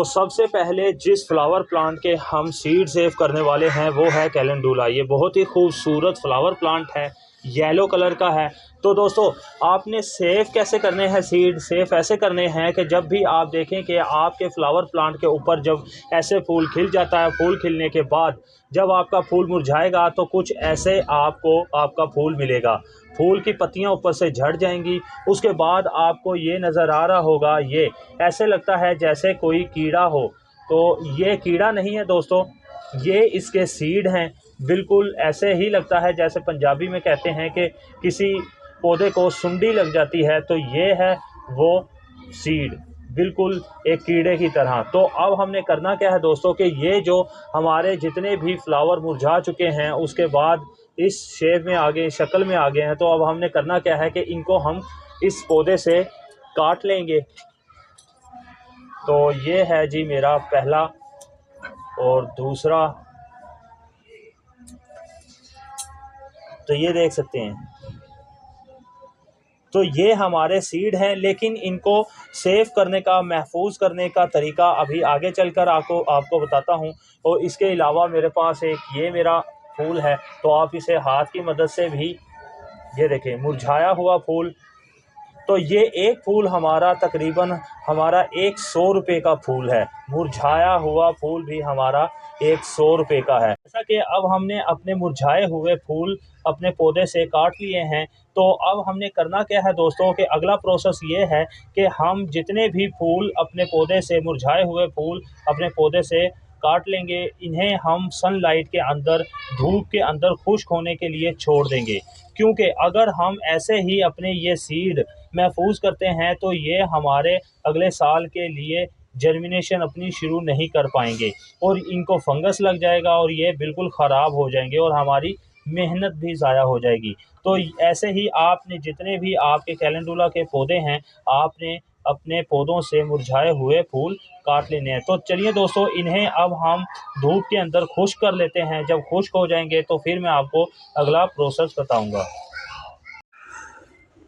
सबसे पहले जिस फ्लावर प्लांट के हम सीड सेव करने वाले हैं वो है कैलेंडुला। ये बहुत ही खूबसूरत फ्लावर प्लांट है, येलो कलर का है। तो दोस्तों, आपने सेव कैसे करने हैं सीड? सेव ऐसे करने हैं कि जब भी आप देखें कि आपके फ्लावर प्लांट के ऊपर जब ऐसे फूल खिल जाता है, फूल खिलने के बाद जब आपका फूल मुरझाएगा तो कुछ ऐसे आपको आपका फूल मिलेगा। फूल की पत्तियां ऊपर से झड़ जाएंगी। उसके बाद आपको ये नज़र आ रहा होगा, ये ऐसे लगता है जैसे कोई कीड़ा हो। तो ये कीड़ा नहीं है दोस्तों, ये इसके सीड हैं। बिल्कुल ऐसे ही लगता है जैसे पंजाबी में कहते हैं कि किसी पौधे को सुंडी लग जाती है, तो ये है वो सीड, बिल्कुल एक कीड़े की तरह। तो अब हमने करना क्या है दोस्तों कि ये जो हमारे जितने भी फ्लावर मुरझा चुके हैं उसके बाद इस शेप में आ गए, शक्ल में आ गए हैं, तो अब हमने करना क्या है कि इनको हम इस पौधे से काट लेंगे। तो ये है जी मेरा पहला, और दूसरा तो ये देख सकते हैं। तो ये हमारे सीड हैं, लेकिन इनको सेव करने का, महफूज करने का तरीका अभी आगे चलकर आपको बताता हूँ। और इसके अलावा मेरे पास एक ये मेरा फूल है, तो आप इसे हाथ की मदद से भी, ये देखें मुरझाया हुआ फूल। तो ये एक फूल हमारा तकरीबन हमारा 100 रुपये का फूल है। मुरझाया हुआ फूल भी हमारा 100 रुपये का है। जैसा कि अब हमने अपने मुरझाए हुए फूल अपने पौधे से काट लिए हैं, तो अब हमने करना क्या है दोस्तों कि अगला प्रोसेस ये है कि हम जितने भी फूल अपने पौधे से, मुरझाए हुए फूल अपने पौधे से काट लेंगे, इन्हें हम सनलाइट के अंदर, धूप के अंदर खुश्क होने के लिए छोड़ देंगे। क्योंकि अगर हम ऐसे ही अपने ये सीड महफूज करते हैं तो ये हमारे अगले साल के लिए जर्मिनेशन अपनी शुरू नहीं कर पाएंगे और इनको फंगस लग जाएगा और ये बिल्कुल ख़राब हो जाएंगे और हमारी मेहनत भी ज़ाया हो जाएगी। तो ऐसे ही आपने जितने भी आपके कैलेंडुला के पौधे हैं, आपने अपने पौधों से मुरझाए हुए फूल काट लेने हैं। तो चलिए दोस्तों, इन्हें अब हम धूप के अंदर खुश्क कर लेते हैं। जब खुश्क हो जाएंगे तो फिर मैं आपको अगला प्रोसेस बताऊंगा।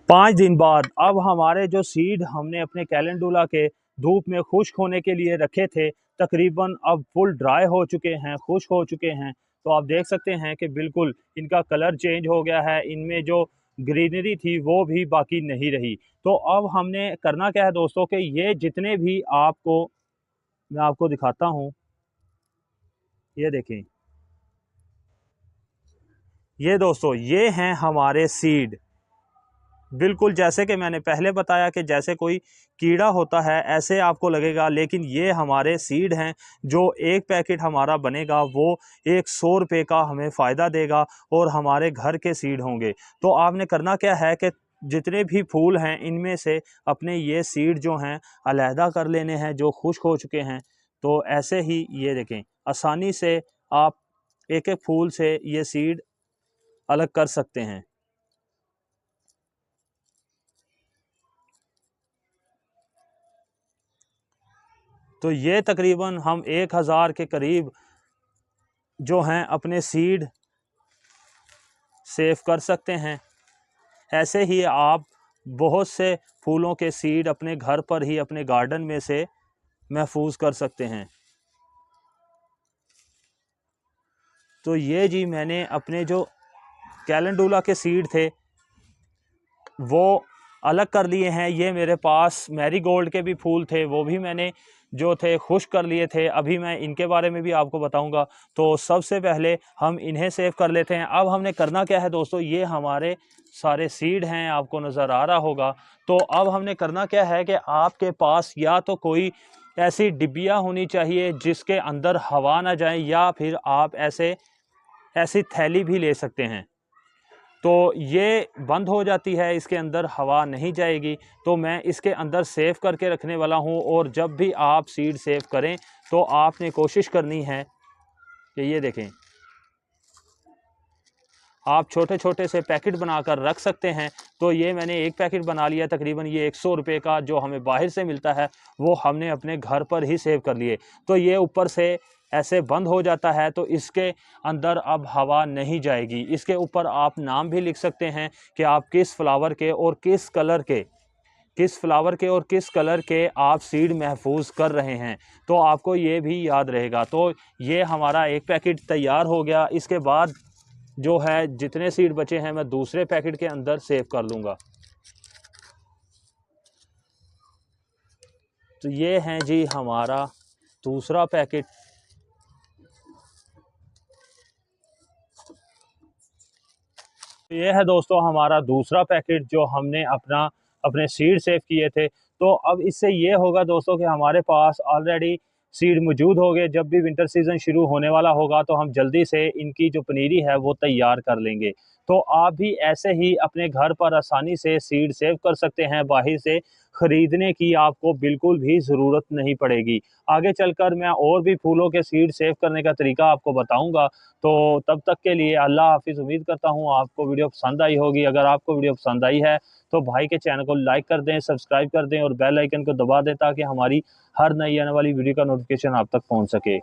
5 दिन बाद अब हमारे जो सीड हमने अपने कैलेंडुला के धूप में खुश्क होने के लिए रखे थे, तकरीबन अब फुल ड्राई हो चुके हैं, खुश्क हो चुके हैं। तो आप देख सकते हैं कि बिल्कुल इनका कलर चेंज हो गया है, इनमें जो ग्रीनरी थी वो भी बाकी नहीं रही। तो अब हमने करना क्या है दोस्तों कि ये जितने भी मैं आपको दिखाता हूँ, ये देखें, ये दोस्तों ये हैं हमारे सीड। बिल्कुल जैसे कि मैंने पहले बताया कि जैसे कोई कीड़ा होता है ऐसे आपको लगेगा, लेकिन ये हमारे सीड हैं। जो एक पैकेट हमारा बनेगा वो 100 रुपये का हमें फ़ायदा देगा और हमारे घर के सीड होंगे। तो आपने करना क्या है कि जितने भी फूल हैं इनमें से अपने ये सीड जो हैं अलहदा कर लेने हैं जो खुश्क हो चुके हैं। तो ऐसे ही ये देखें, आसानी से आप एक एक फूल से ये सीड अलग कर सकते हैं। तो ये तकरीबन हम 1000 के करीब जो हैं अपने सीड सेव कर सकते हैं। ऐसे ही आप बहुत से फूलों के सीड अपने घर पर ही, अपने गार्डन में से महफूज कर सकते हैं। तो ये जी मैंने अपने जो कैलेंडुला के सीड थे वो अलग कर लिए हैं। ये मेरे पास मैरीगोल्ड के भी फूल थे, वो भी मैंने जो थे खुश्क कर लिए थे। अभी मैं इनके बारे में भी आपको बताऊंगा। तो सबसे पहले हम इन्हें सेव कर लेते हैं। अब हमने करना क्या है दोस्तों, ये हमारे सारे सीड हैं, आपको नज़र आ रहा होगा। तो अब हमने करना क्या है कि आपके पास या तो कोई ऐसी डिब्बिया होनी चाहिए जिसके अंदर हवा ना जाए, या फिर आप ऐसी थैली भी ले सकते हैं। तो ये बंद हो जाती है, इसके अंदर हवा नहीं जाएगी। तो मैं इसके अंदर सेव करके रखने वाला हूँ। और जब भी आप सीड सेव करें तो आपने कोशिश करनी है कि ये देखें, आप छोटे छोटे से पैकेट बनाकर रख सकते हैं। तो ये मैंने एक पैकेट बना लिया, तकरीबन ये 100 रुपये का जो हमें बाहर से मिलता है वो हमने अपने घर पर ही सेव कर लिए। तो ये ऊपर से ऐसे बंद हो जाता है, तो इसके अंदर अब हवा नहीं जाएगी। इसके ऊपर आप नाम भी लिख सकते हैं कि आप किस फ्लावर के और किस कलर के किस फ्लावर के और किस कलर के आप सीड महफूज कर रहे हैं, तो आपको ये भी याद रहेगा। तो ये हमारा एक पैकेट तैयार हो गया। इसके बाद जो है जितने सीड बचे हैं मैं दूसरे पैकेट के अंदर सेव कर लूँगा। तो ये हैं जी हमारा दूसरा पैकेट। ये है दोस्तों हमारा दूसरा पैकेट जो हमने अपने सीड सेव किए थे। तो अब इससे ये होगा दोस्तों कि हमारे पास ऑलरेडी सीड मौजूद हो गए। जब भी विंटर सीज़न शुरू होने वाला होगा तो हम जल्दी से इनकी जो पनीरी है वो तैयार कर लेंगे। तो आप भी ऐसे ही अपने घर पर आसानी से सीड सेव कर सकते हैं, बाहर से ख़रीदने की आपको बिल्कुल भी ज़रूरत नहीं पड़ेगी। आगे चलकर मैं और भी फूलों के सीड सेव करने का तरीका आपको बताऊंगा। तो तब तक के लिए अल्लाह हाफ़िज़। उम्मीद करता हूँ आपको वीडियो पसंद आई होगी। अगर आपको वीडियो पसंद आई है तो भाई के चैनल को लाइक कर दें, सब्सक्राइब कर दें और बेल आइकन को दबा दें ताकि हमारी हर नई आने वाली वीडियो का नोटिफिकेशन आप तक पहुँच सके।